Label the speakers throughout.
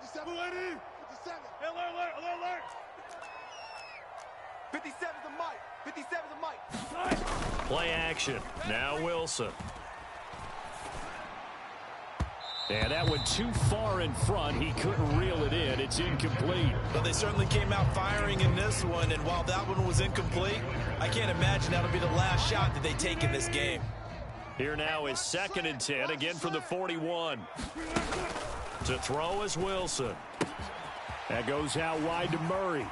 Speaker 1: 57. 57. Alert. 57's the mic. 57's the mic.
Speaker 2: Play action. Now Wilson. And that went too far in front. He couldn't reel it in. It's incomplete.
Speaker 3: Well, they certainly came out firing in this one, and while that one was incomplete, I can't imagine that'll be the last shot that they take in this game.
Speaker 2: Here now is 2nd and 10, again from the 41. To throw is Wilson. That goes out wide to Murray.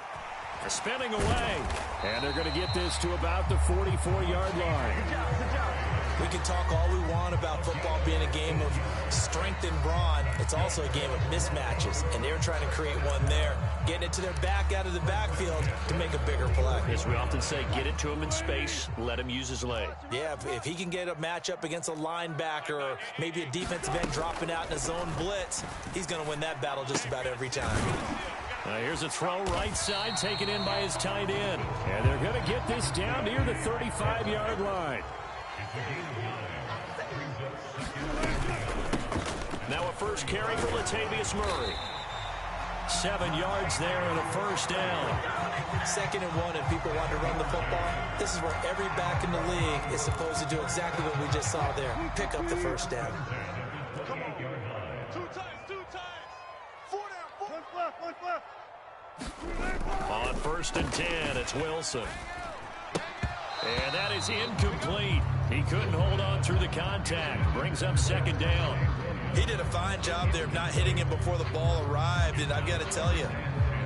Speaker 2: Spinning away. And they're going to get this to about the 44-yard line.
Speaker 3: We can talk all we want about football being a game of strength and brawn. It's also a game of mismatches, and they're trying to create one there, getting it to their back out of the backfield to make a bigger play.
Speaker 2: As we often say, get it to him in space, let him use his leg.
Speaker 3: Yeah, if he can get a matchup against a linebacker or maybe a defensive end dropping out in a zone blitz, he's going to win that battle just about every time.
Speaker 2: Here's a throw right side, taken in by his tight end. And they're going to get this down near the 35-yard line. Now a first carry for Latavius Murray. 7 yards there and a first down.
Speaker 3: 2nd and 1, and people want to run the football. This is where every back in the league is supposed to do exactly what we just saw there. Pick up the first down.
Speaker 1: Come on. 2 times. 4 down. 1 left.
Speaker 2: On 1st and 10, it's Wilson. And that is incomplete. He couldn't hold on through the contact. Brings up 2nd down.
Speaker 3: He did a fine job there of not hitting him before the ball arrived, and I've got to tell you,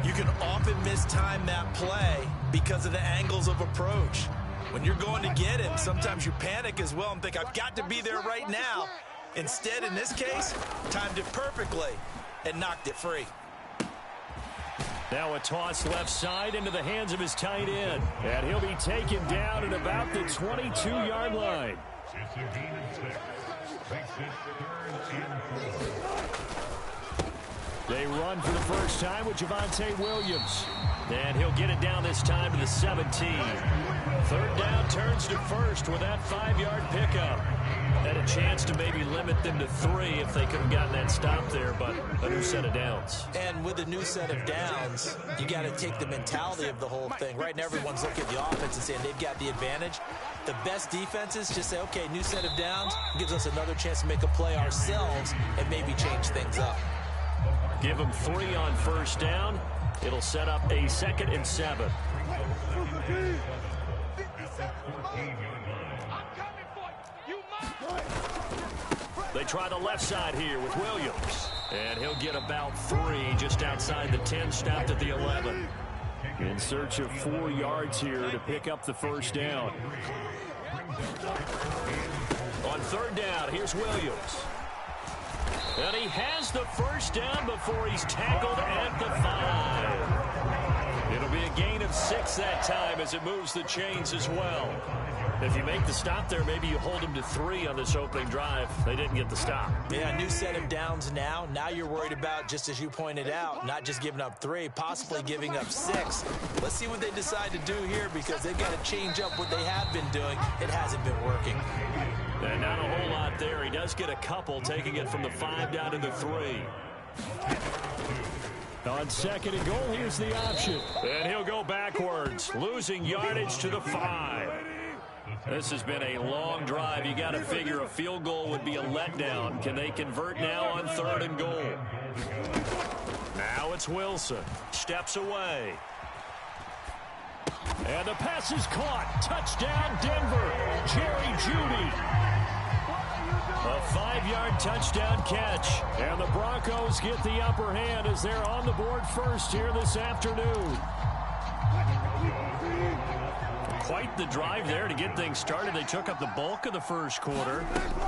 Speaker 3: you can often mistime that play because of the angles of approach. When you're going to get him, sometimes you panic as well and think, I've got to be there right now. Instead, in this case, timed it perfectly and knocked it free.
Speaker 2: Now a toss left side into the hands of his tight end. And he'll be taken down at about the 22-yard line. They run for the first time with Javonte Williams. And he'll get it down this time to the 17. 3rd down turns to 1st with that 5-yard pickup. Had a chance to maybe limit them to 3 if they could have gotten that stop there, but a new set of downs.
Speaker 3: And with a new set of downs, you got to take the mentality of the whole thing. Right now, everyone's looking at the offense and saying they've got the advantage. The best defenses just say, okay, new set of downs gives us another chance to make a play ourselves and maybe change things up.
Speaker 2: Give them 3 on 1st down. It'll set up a 2nd and 7. They try the left side here with Williams. And he'll get about 3 just outside the 10, stopped at the 11. In search of 4 yards here to pick up the first down. On 3rd down, here's Williams. And he has the first down before he's tackled at the 5. It'll be a gain of 6 that time as it moves the chains as well. If you make the stop there, maybe you hold them to 3 on this opening drive. They didn't get the stop.
Speaker 3: Yeah, new set of downs now. Now you're worried about, just as you pointed out, not just giving up 3, possibly giving up 6. Let's see what they decide to do here because they've got to change up what they have been doing. It hasn't been working.
Speaker 2: And not a whole lot there. He does get a couple, taking it from the 5 down to the 3. On 2nd and goal, here's the option. And he'll go backwards, losing yardage to the 5. This has been a long drive. You got to figure a field goal would be a letdown. Can they convert now on 3rd and goal? Now it's Wilson. Steps away. And the pass is caught. Touchdown, Denver. Jerry Jeudy. A 5-yard touchdown catch. And the Broncos get the upper hand as they're on the board first here this afternoon. Quite the drive there to get things started. They took up the bulk of the first quarter,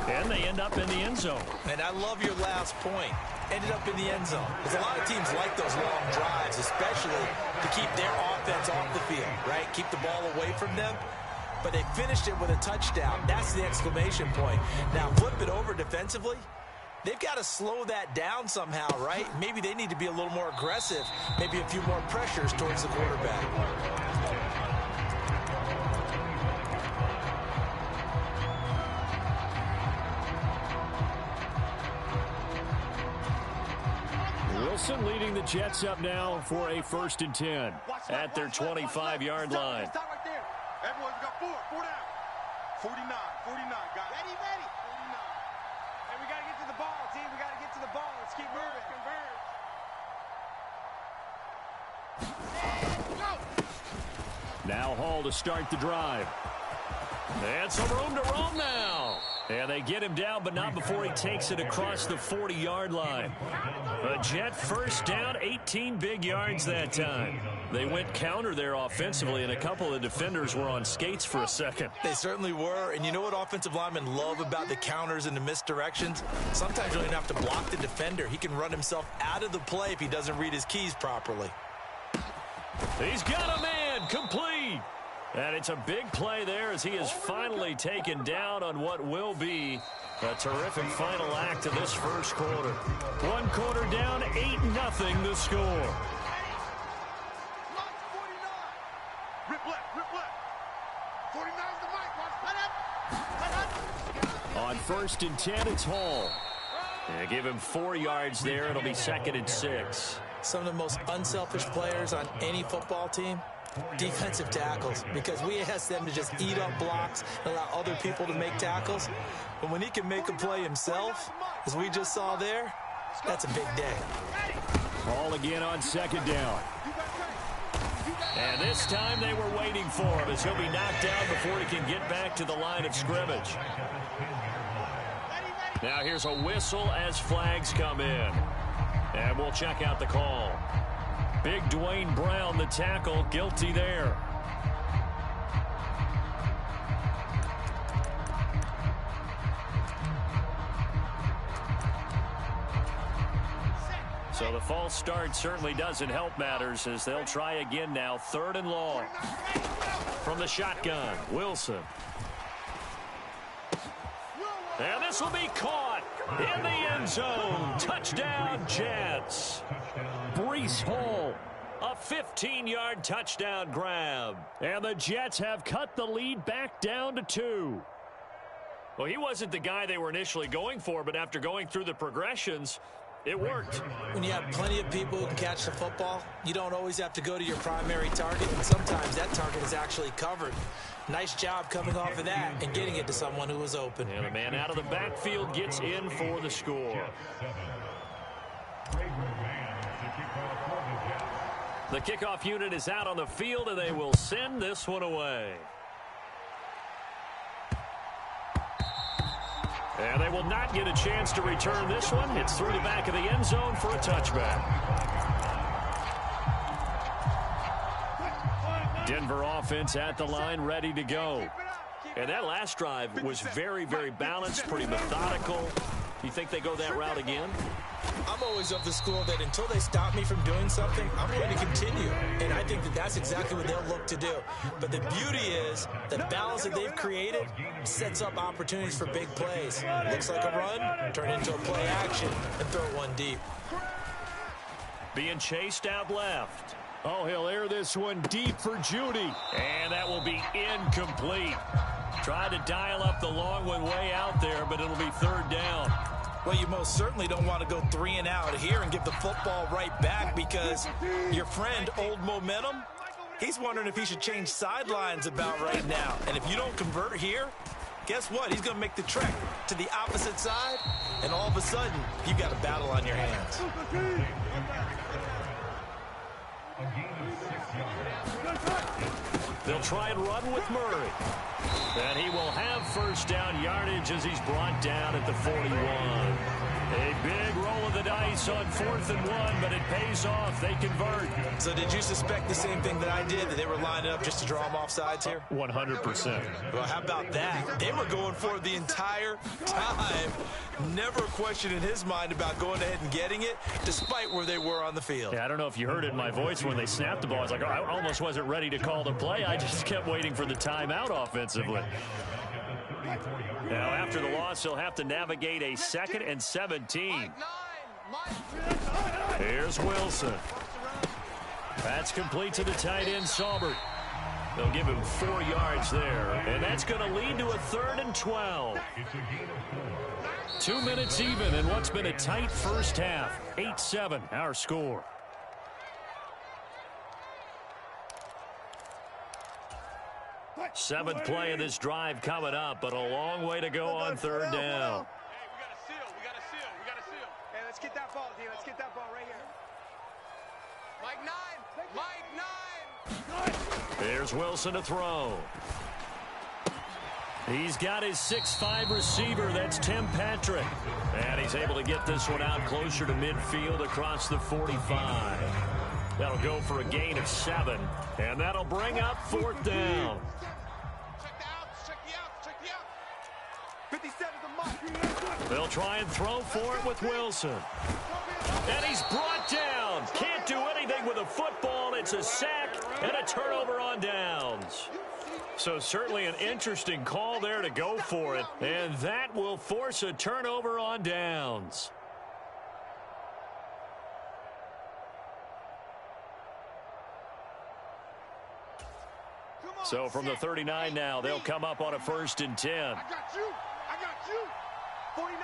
Speaker 2: and they end up in the end zone.
Speaker 3: And I love your last point. Ended up in the end zone. Because a lot of teams like those long drives, especially to keep their offense off the field, right? Keep the ball away from them. But they finished it with a touchdown. That's the exclamation point. Now, flip it over defensively. They've got to slow that down somehow, right? Maybe they need to be a little more aggressive. Maybe a few more pressures towards the quarterback.
Speaker 2: Wilson leading the Jets up now for a 1st and 10 at their 25-yard line.
Speaker 1: Stop right there. Everyone, we got four down. 49, got it. Ready. 49.
Speaker 4: Hey, we got to get to the ball, team. We got to get to the ball. Let's keep moving. Converge.
Speaker 2: Now Hall to start the drive. And some room to roam now. And they get him down, but not before he takes it across the 40-yard line. A Jet 1st down, 18 big yards that time. They went counter there offensively, and a couple of defenders were on skates for a second.
Speaker 3: They certainly were, and you know what offensive linemen love about the counters and the misdirections? Sometimes you don't even have to block the defender. He can run himself out of the play if he doesn't read his keys properly.
Speaker 2: He's got a man, complete. And it's a big play there as he is finally taken down on what will be a terrific final act of this first quarter. 1 quarter down, 8-0 the score.
Speaker 1: Rip left. 49's the mic.
Speaker 2: On 1st and 10, it's Hall. They give him 4 yards there. It'll be 2nd and 6.
Speaker 3: Some of the most unselfish players on any football team, defensive tackles, because we ask them to just eat up blocks and allow other people to make tackles. But when he can make a play himself, as we just saw there, that's a big day.
Speaker 2: Hall again on 2nd down. And this time they were waiting for him as he'll be knocked down before he can get back to the line of scrimmage. Now here's a whistle as flags come in. And we'll check out the call. Big Dwayne Brown, the tackle, guilty there. So the false start certainly doesn't help matters as they'll try again now. 3rd and long. From the shotgun, Wilson. And this will be caught in the end zone. Touchdown, Jets. Breece Hall, a 15-yard touchdown grab. And the Jets have cut the lead back down to 2. Well, he wasn't the guy they were initially going for, but after going through the progressions, it worked.
Speaker 3: When you have plenty of people who can catch the football, you don't always have to go to your primary target, and sometimes that target is actually covered. Nice job coming off of that and getting it to someone who was open.
Speaker 2: And the man out of the backfield gets in for the score. The kickoff unit is out on the field, and they will send this one away. And they will not get a chance to return this one. It's through the back of the end zone for a touchback. Denver offense at the line, ready to go. And that last drive was very, very balanced, pretty methodical. You think they go that route again?
Speaker 3: I'm always of the school that until they stop me from doing something, I'm going to continue. And I think that that's exactly what they'll look to do. But the beauty is the balance that they've created sets up opportunities for big plays. Looks like a run, turn into a play action, and throw one deep.
Speaker 2: Being chased out left. Oh, he'll air this one deep for Judy. And that will be incomplete. Tried to dial up the long one way out there, but it'll be 3rd down.
Speaker 3: Well, you most certainly don't want to go 3 and out here and give the football right back because your friend, Old Momentum, he's wondering if he should change sidelines about right now. And if you don't convert here, guess what? He's going to make the trek to the opposite side, and all of a sudden, you've got a battle on your hands.
Speaker 2: They'll try and run with Murray. And he will have 1st down yardage as he's brought down at the 41. A big roll of the dice on 4th and 1, but it pays off. They convert.
Speaker 3: So did you suspect the same thing that I did, that they were lining up just to draw them off sides here?
Speaker 2: 100%.
Speaker 3: Well, how about that? They were going for it the entire time. Never a question in his mind about going ahead and getting it, despite where they were on the field.
Speaker 2: Yeah, I don't know if you heard it in my voice when they snapped the ball. I was like, oh, I almost wasn't ready to call the play. I just kept waiting for the timeout offensively. Now, after the loss, he'll have to navigate a 2nd and 17. Here's Wilson. That's complete to the tight end, Saubert. They'll give him 4 yards there, and that's going to lead to a 3rd and 12. 2 minutes even in what's been a tight first half. 8-7, our score. Seventh play of this drive coming up, but a long way to go on 3rd down.
Speaker 4: Hey, we got to seal. We got to seal. We got to seal. Hey, let's get that ball, D. Let's get that ball right here. Mike 9.
Speaker 2: There's Wilson to throw. He's got his 6'5" receiver. That's Tim Patrick. And he's able to get this one out closer to midfield across the 45. That'll go for a gain of 7. And that'll bring up 4th down.
Speaker 4: Check the outs. 57 the mark.
Speaker 2: They'll try and throw for it with Wilson. And he's brought down. Can't do anything with a football. It's a sack and a turnover on downs. So certainly an interesting call there to go for it. And that will force a turnover on downs. So from the 39 now, they'll come up on a 1st and 10.
Speaker 4: I got you. 49 to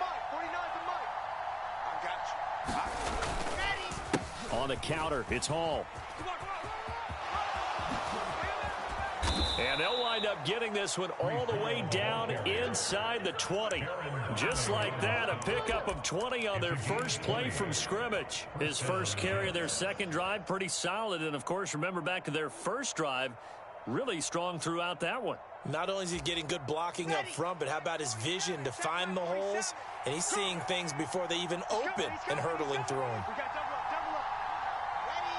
Speaker 4: Mike. 49 to Mike. I got you. Ready.
Speaker 2: On the counter, it's Hall. And they'll wind up getting this one all the way down inside the 20. Just like that, a pickup of 20 on their first play from scrimmage. His first carry of their second drive, pretty solid. And, of course, remember back to their first drive, really strong throughout that one.
Speaker 3: Not only is he getting good blocking up front, but how about his vision to find the holes? And he's seeing things before they even open and hurtling through them.
Speaker 4: We got double up. Ready.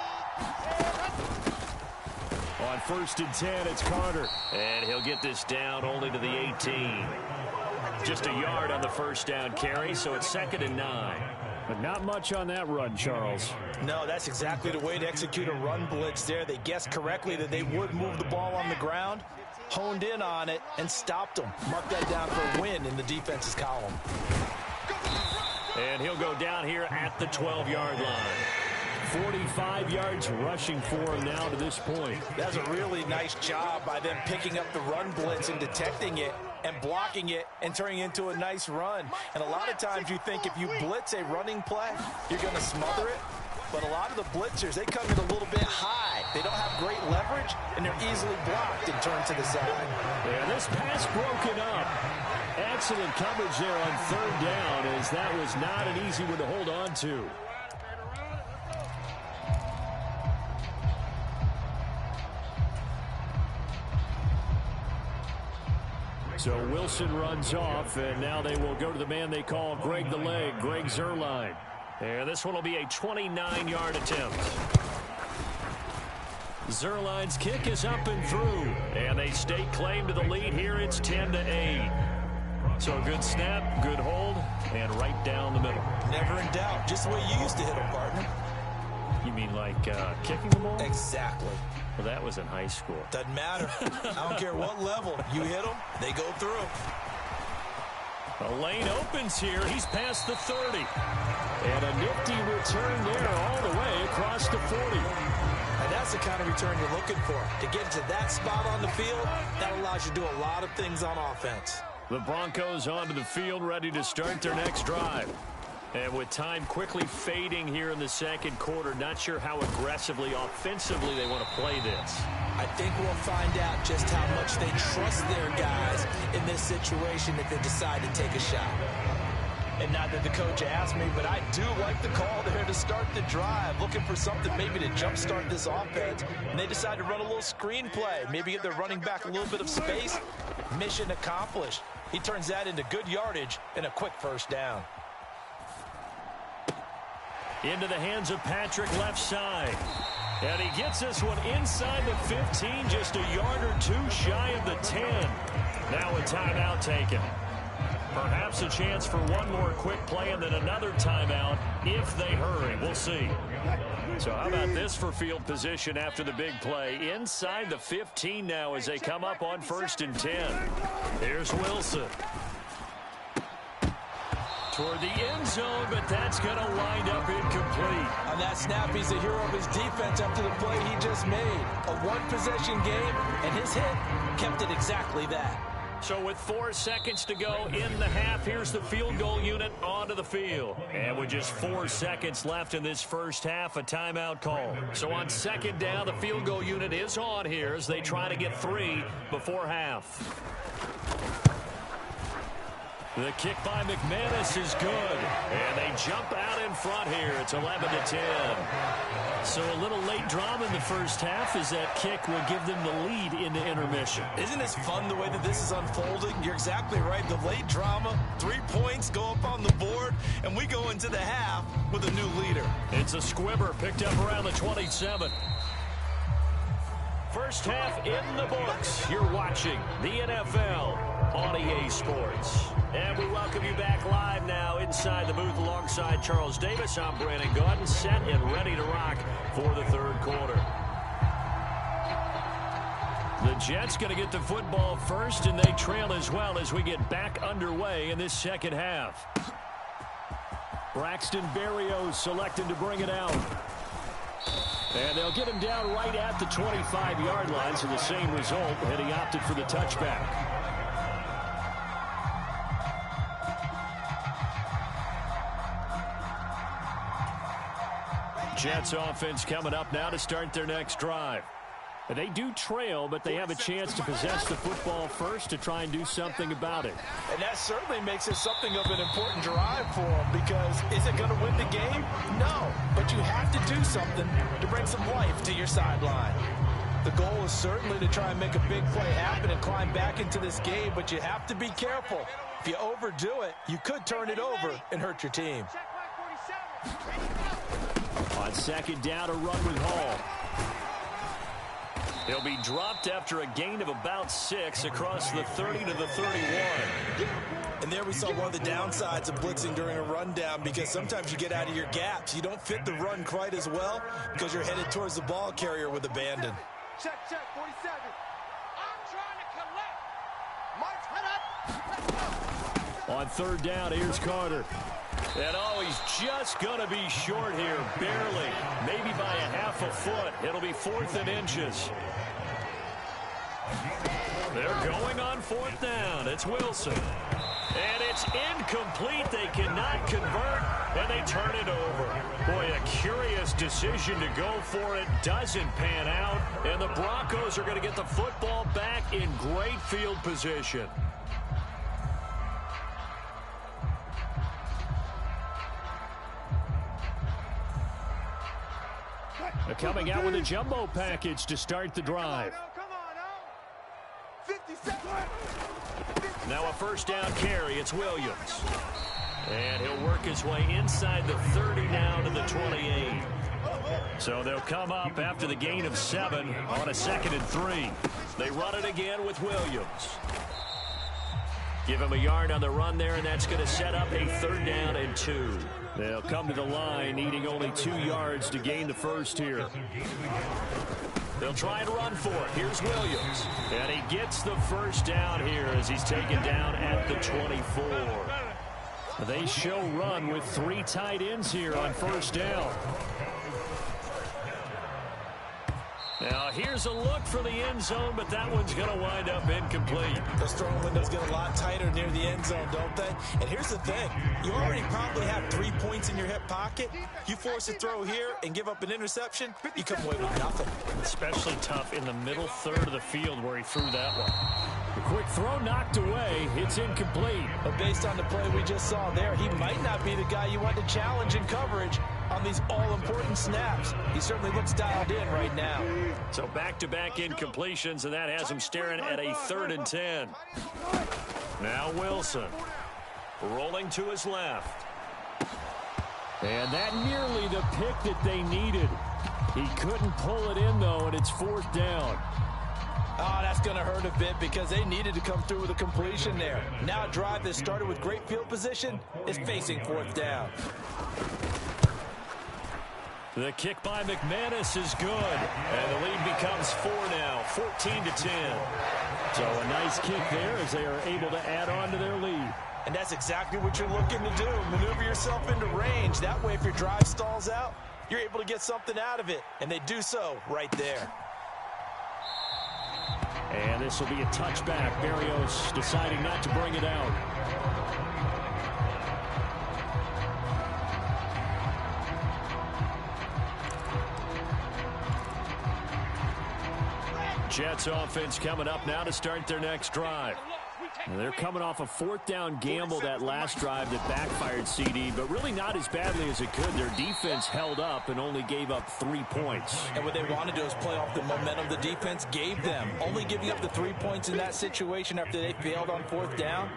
Speaker 2: On 1st and 10, it's Carter. And he'll get this down only to the 18. Just a yard on the first down carry, so it's 2nd and 9. But not much on that run, Charles.
Speaker 3: No, that's exactly the way to execute a run blitz there. They guessed correctly that they would move the ball on the ground, honed in on it, and stopped them. Mark that down for a win in the defense's column.
Speaker 2: And he'll go down here at the 12-yard line. 45 yards rushing for him now to this point.
Speaker 3: That's a really nice job by them picking up the run blitz and detecting it and blocking it and turning it into a nice run. And a lot of times you think if you blitz a running play, you're going to smother it. But a lot of the blitzers, they come in a little bit high. They don't have great leverage, and they're easily blocked and turned to the side.
Speaker 2: Yeah, this pass broken up. Excellent coverage there on 3rd down, as that was not an easy one to hold on to. So Wilson runs off, and now they will go to the man they call Greg the Leg, Greg Zuerlein. And this one will be a 29-yard attempt. Zuerlein's kick is up and through, and they stake claim to the lead here. It's 10-8. So a good snap, good hold, and right down the middle.
Speaker 3: Never in doubt. Just the way you used to hit them, partner.
Speaker 2: You mean like kicking the ball?
Speaker 3: Exactly.
Speaker 2: Well, that was in high school.
Speaker 3: Doesn't matter. I don't care what level. You hit them, they go through.
Speaker 2: A lane opens here. He's past the 30. And a nifty return there all the way across the 40.
Speaker 3: And that's the kind of return you're looking for. To get to that spot on the field, that allows you to do a lot of things on offense.
Speaker 2: The Broncos onto the field, ready to start their next drive. And with time quickly fading here in the second quarter, not sure how aggressively, offensively they want to play this.
Speaker 3: I think we'll find out just how much they trust their guys in this situation if they decide to take a shot. And not that the coach asked me, but I do like the call there to start the drive, looking for something maybe to jumpstart this offense. And they decide to run a little screen play, maybe get their running back a little bit of space. Mission accomplished. He turns that into good yardage and a quick first down.
Speaker 2: Into the hands of Patrick left side. And he gets this one inside the 15, just a yard or two shy of the 10. Now a timeout taken. Perhaps a chance for one more quick play and then another timeout if they hurry. We'll see. So how about this for field position after the big play? Inside the 15 now as they come up on 1st and 10. Here's Wilson. toward the end zone, but that's going to wind up incomplete.
Speaker 3: On that snap, he's the hero of his defense after the play he just made. A one-possession game, and his hit kept it exactly that.
Speaker 2: So with 4 seconds to go in the half, here's the field goal unit onto the field. And with just 4 seconds left in this first half, a timeout call. So on second down, the field goal unit is on here as they try to get 3 before half. The kick by McManus is good. And they jump out in front here. It's 11-10. So a little late drama in the first half as that kick will give them the lead into intermission.
Speaker 3: Isn't this fun the way that this is unfolding? You're exactly right. The late drama, 3 points go up on the board, and we go into the half with a new leader.
Speaker 2: It's a squibber picked up around the 27. First half in the books. You're watching the NFL on EA Sports. And we welcome you back live now inside the booth alongside Charles Davis. I'm Brandon Gaudin, set and ready to rock for the third quarter. The Jets going to get the football first, and they trail as well as we get back underway in this second half. Braxton Berrios selected to bring it out. And they'll get him down right at the 25-yard line, so the same result, and he opted for the touchback. Jets offense coming up now to start their next drive. They do trail, but they have a chance to possess the football first to try and do something about it.
Speaker 3: And that certainly makes it something of an important drive for them, because is it going to win the game? No, but you have to do something to bring some life to your sideline. The goal is certainly to try and make a big play happen and climb back into this game, but you have to be careful. If you overdo it, you could turn it over and hurt your team.
Speaker 2: On second down, a run with Hall. He'll be dropped after a gain of about 6 across the 30 to the 31.
Speaker 3: And there we saw one of the downsides of blitzing during a rundown, because sometimes you get out of your gaps. You don't fit the run quite as well because you're headed towards the ball carrier with abandon.
Speaker 4: Check, 47. I'm trying to collect. Mike's head up.
Speaker 2: On third down, here's Carter. And he's just going to be short here, barely, maybe by a half a foot. It'll be 4th and inches. They're going on 4th down. It's Wilson. And it's incomplete. They cannot convert, and they turn it over. Boy, a curious decision to go for it. Doesn't pan out, and the Broncos are going to get the football back in great field position. Coming out with a jumbo package to start the drive.
Speaker 4: Come on, 50 seconds.
Speaker 2: Now a first down carry. It's Williams. And he'll work his way inside the 30 now to the 28. So they'll come up after the gain of 7 on a 2nd and 3. They run it again with Williams. Give him a yard on the run there, and that's going to set up a 3rd down and 2. They'll come to the line, needing only 2 yards to gain the first here. They'll try and run for it. Here's Williams. And he gets the first down here as he's taken down at the 24. They show run with 3 tight ends here on first down. Now, here's a look for the end zone, but that one's going to wind up incomplete.
Speaker 3: Those throwing windows get a lot tighter near the end zone, don't they? And here's the thing. You already probably have 3 points in your hip pocket. You force a throw here and give up an interception, you come away with nothing.
Speaker 2: Especially tough in the middle third of the field where he threw that one. The quick throw knocked away. It's incomplete.
Speaker 3: But based on the play we just saw there, he might not be the guy you want to challenge in coverage on these all-important snaps. He certainly looks dialed in right now.
Speaker 2: So back-to-back incompletions, and that has him staring at a 3rd and 10. Now Wilson rolling to his left. And that nearly the pick that they needed. He couldn't pull it in, though, and it's 4th down.
Speaker 3: Oh, that's going to hurt a bit because they needed to come through with a completion there. Now a drive that started with great field position is facing 4th down.
Speaker 2: The kick by McManus is good, and the lead becomes 4 now. 14-10.
Speaker 5: So a nice kick there as they are able to add on to their lead.
Speaker 3: And that's exactly what you're looking to do. Maneuver yourself into range. That way, if your drive stalls out, you're able to get something out of it. And they do so right there.
Speaker 5: And this will be a touchback. Berrios deciding not to bring it out. Jets offense coming up now to start their next drive. And they're coming off a fourth down gamble that last drive that backfired, CD, but really not as badly as it could. Their defense held up and only gave up 3 points.
Speaker 3: And what they want to do is play off the momentum the defense gave them. Only giving up the 3 points in that situation after they failed on fourth down.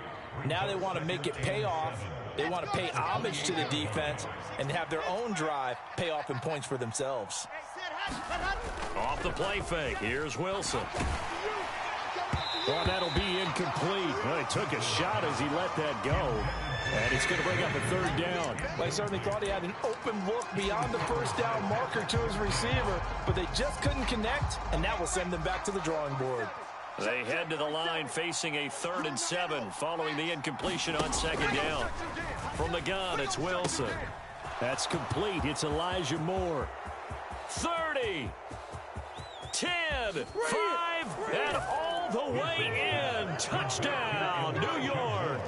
Speaker 3: Now they want to make it pay off. They want to pay homage to the defense and have their own drive pay off in points for themselves.
Speaker 2: Off the play fake. Here's Wilson.
Speaker 5: Well, that'll be incomplete. Well, he took a shot as he let that go. And it's going to bring up a third down.
Speaker 3: Well, I certainly thought he had an open look beyond the first down marker to his receiver, but they just couldn't connect, and that will send them back to the drawing board.
Speaker 2: They head to the line facing a 3rd and 7 following the incompletion on second down. From the gun, it's Wilson.
Speaker 5: That's complete. It's Elijah Moore.
Speaker 2: 30, 10, 5, and all the way in. Touchdown, New York.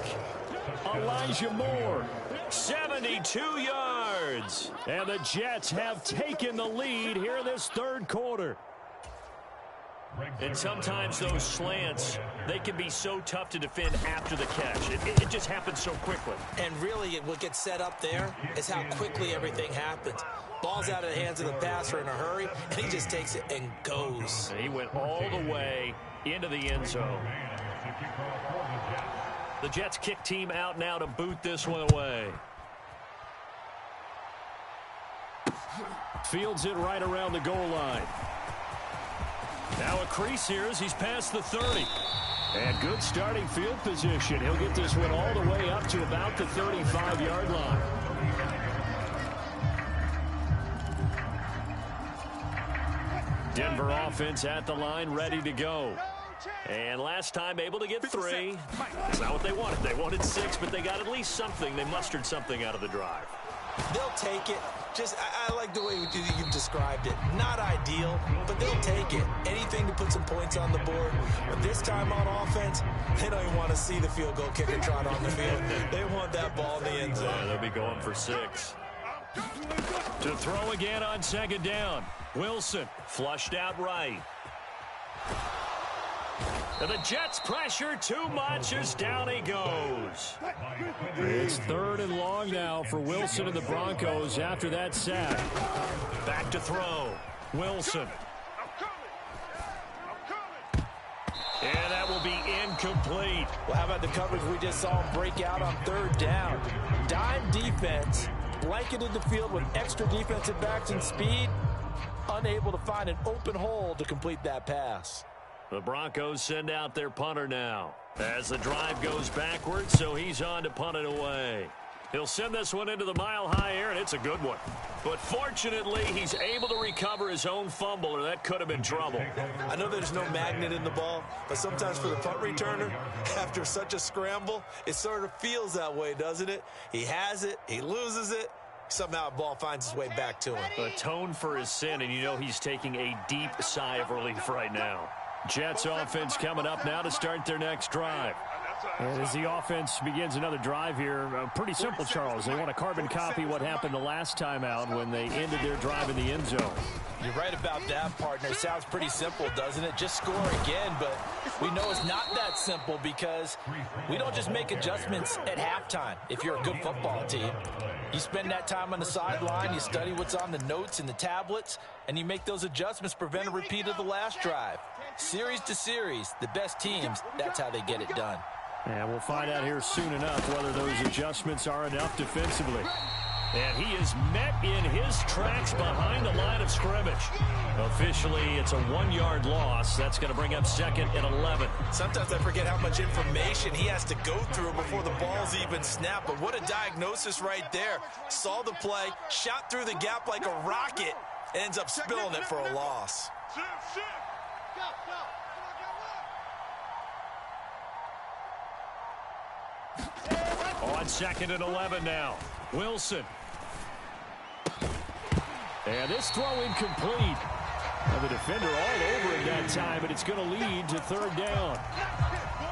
Speaker 5: Elijah Moore.
Speaker 2: 72 yards.
Speaker 5: And the Jets have taken the lead here in this third quarter.
Speaker 2: And sometimes those slants, they can be so tough to defend after the catch. It just happens so quickly.
Speaker 3: And really, what gets set up there is how quickly everything happens. Ball's out of the hands of the passer in a hurry, and he just takes it and goes.
Speaker 2: And he went all the way into the end zone. The Jets kick team out now to boot this one away.
Speaker 5: Fields it right around the goal line.
Speaker 2: Now a crease here as he's past the 30.
Speaker 5: And good starting field position. He'll get this one all the way up to about the 35-yard line.
Speaker 2: Denver offense at the line, ready to go. And last time able to get 3. That's not what they wanted. They wanted 6, but they got at least something. They mustered something out of the drive.
Speaker 3: They'll take it. I like the way you've described it. Not ideal, but they'll take it. Anything to put some points on the board. But this time on offense, they don't even want to see the field goal kicker trot on the field. They want that ball in the end zone.
Speaker 2: Yeah, they'll be going for 6. To throw again on second down. Wilson flushed out right. And the Jets pressure too much as down he goes.
Speaker 5: It's 3rd and long now for Wilson and the Broncos after that sack.
Speaker 2: Back to throw. Wilson. And that will be incomplete.
Speaker 3: Well, how about the coverage we just saw him break out on 3rd down? Dime defense, blanketed the field with extra defensive backs and speed, unable to find an open hole to complete that pass.
Speaker 2: The Broncos send out their punter now as the drive goes backwards, so he's on to punt it away. He'll send this one into the mile-high air, and it's a good one. But fortunately, he's able to recover his own fumble, or that could have been trouble.
Speaker 3: I know there's no magnet in the ball, but sometimes for the punt returner, after such a scramble, it sort of feels that way, doesn't it? He has it, he loses it, somehow the ball finds its way back to him.
Speaker 2: Atone for his sin, and you know he's taking a deep sigh of relief right now.
Speaker 5: Jets offense coming up now to start their next drive. And as the offense begins another drive here, pretty simple, Charles. They want to carbon copy what happened the last time out when they ended their drive in the end zone.
Speaker 3: You're right about that, partner. Sounds pretty simple, doesn't it? Just score again, but we know it's not that simple because we don't just make adjustments at halftime if you're a good football team. You spend that time on the sideline, you study what's on the notes and the tablets, and you make those adjustments, prevent a repeat of the last drive. Series to series, the best teams, that's how they get it done.
Speaker 5: And we'll find out here soon enough whether those adjustments are enough defensively.
Speaker 2: And he is met in his tracks behind the line of scrimmage. Officially, it's a 1-yard loss. That's going to bring up 2nd and 11.
Speaker 3: Sometimes I forget how much information he has to go through before the ball's even snapped. But what a diagnosis right there. Saw the play, shot through the gap like a rocket, and ends up spilling it for a loss.
Speaker 5: On 2nd and 11 now. Wilson. And this throw incomplete. And the defender all over him that time, but it's going to lead to 3rd down.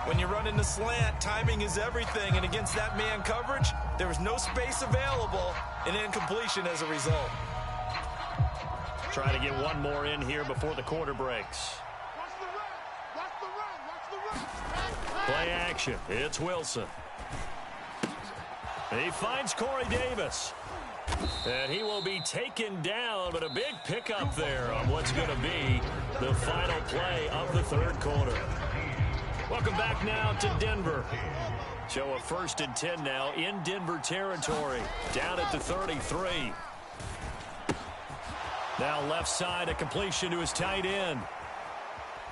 Speaker 3: When you run in the slant, timing is everything, and against that man coverage, there was no space available, and incompletion as a result.
Speaker 5: Try to get one more in here before the quarter breaks. Play action. It's Wilson. He finds Corey Davis. And he will be taken down, but a big pickup there on what's going to be the final play of the 3rd quarter. Welcome back now to Denver. So a 1st and 10 now in Denver territory. Down at the 33. Now left side, a completion to his tight end.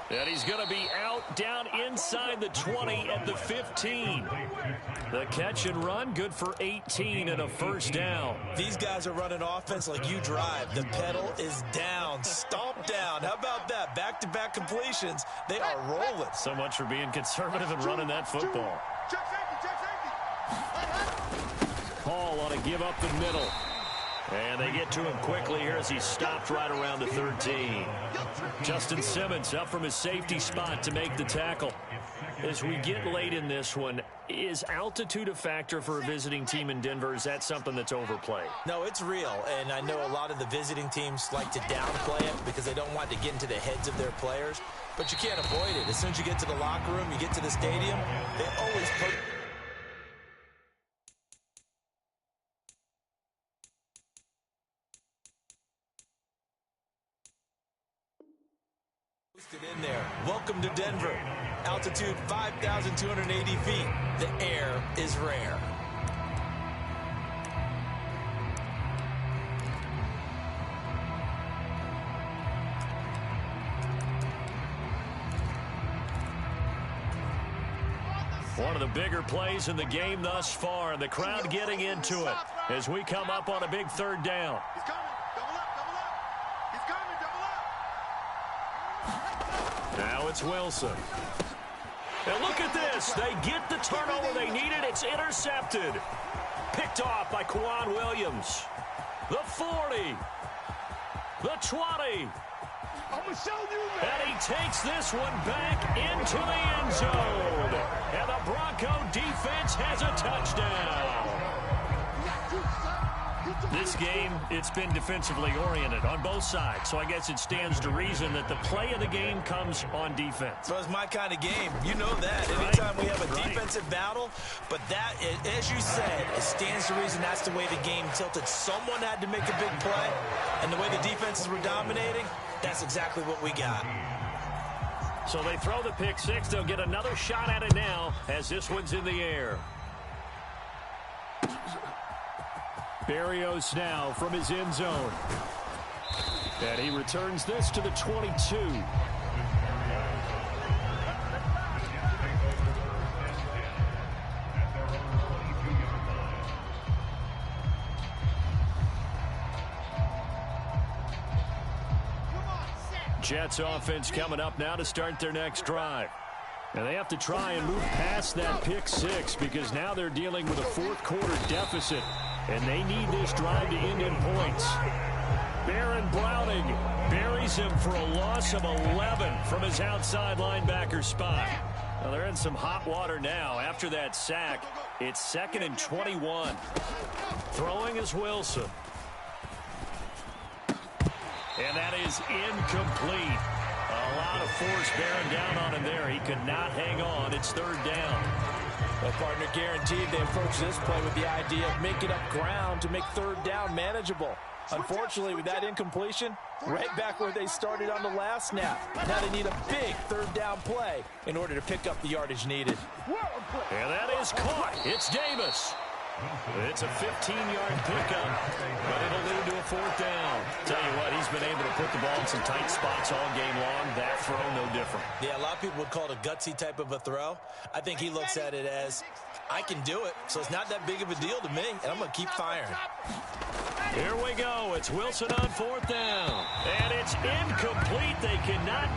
Speaker 5: And he's going to be out down inside the 20 at the 15. The catch and run, good for 18 and a 1st down.
Speaker 3: These guys are running offense like you drive. The pedal is down, stomp down. How about that? Back-to-back completions. They are rolling.
Speaker 5: So much for being conservative and running that football. Paul on a give up the middle. And they get to him quickly here as he stopped right around the 13. Justin Simmons up from his safety spot to make the tackle. As we get late in this one, is altitude a factor for a visiting team in Denver? Is that something that's overplayed?
Speaker 3: No, it's real, and I know a lot of the visiting teams like to downplay it because they don't want to get into the heads of their players, but you can't avoid it. As soon as you get to the locker room, you get to the stadium, they always put... in there. Welcome to Denver. Altitude 5,280 feet. The air is rare.
Speaker 5: One of the bigger plays in the game thus far, and the crowd getting into it as we come up on a big 3rd down.
Speaker 4: He's coming. Double up, double up. He's coming, double up.
Speaker 5: Now it's Wilson. And look at this. They get the turnover they needed. It's intercepted. Picked off by Quan Williams. The 40. The 20.
Speaker 4: I'm going to show you, man.
Speaker 5: And he takes this one back into the end zone. And the Bronco defense has a touchdown. This game, it's been defensively oriented on both sides, so I guess it stands to reason that the play of the game comes on defense.
Speaker 3: So it's my kind of game. You know that. Anytime we have a defensive battle, but that, as you said, it stands to reason that's the way the game tilted. Someone had to make a big play, and the way the defenses were dominating, that's exactly what we got.
Speaker 5: So they throw the pick six. They'll get another shot at it now as this one's in the air. Berrios now from his end zone. And he returns this to the 22. Jets offense coming up now to start their next drive. And they have to try and move past that pick six because now they're dealing with a fourth quarter deficit. And they need this drive to end in points. Baron Browning buries him for a loss of 11 from his outside linebacker spot. Now they're in some hot water now. After that sack, it's 2nd and 21. Throwing is Wilson. And that is incomplete. A lot of force bearing down on him there. He could not hang on. It's 3rd down.
Speaker 3: Well, partner, guaranteed they approach this play with the idea of making up ground to make 3rd down manageable. Unfortunately, with that incompletion, right back where they started on the last snap. Now they need a big 3rd down play in order to pick up the yardage needed.
Speaker 5: And that is caught. It's Davis. It's a 15-yard pickup, but it'll lead to a 4th down. Tell you what, he's been able to put the ball in some tight spots all game long. That throw, no different.
Speaker 3: Yeah, a lot of people would call it a gutsy type of a throw. I think he looks at it as, I can do it, so it's not that big of a deal to me, and I'm going to keep firing.
Speaker 5: Here we go. It's Wilson on 4th down. And it's incomplete. They cannot...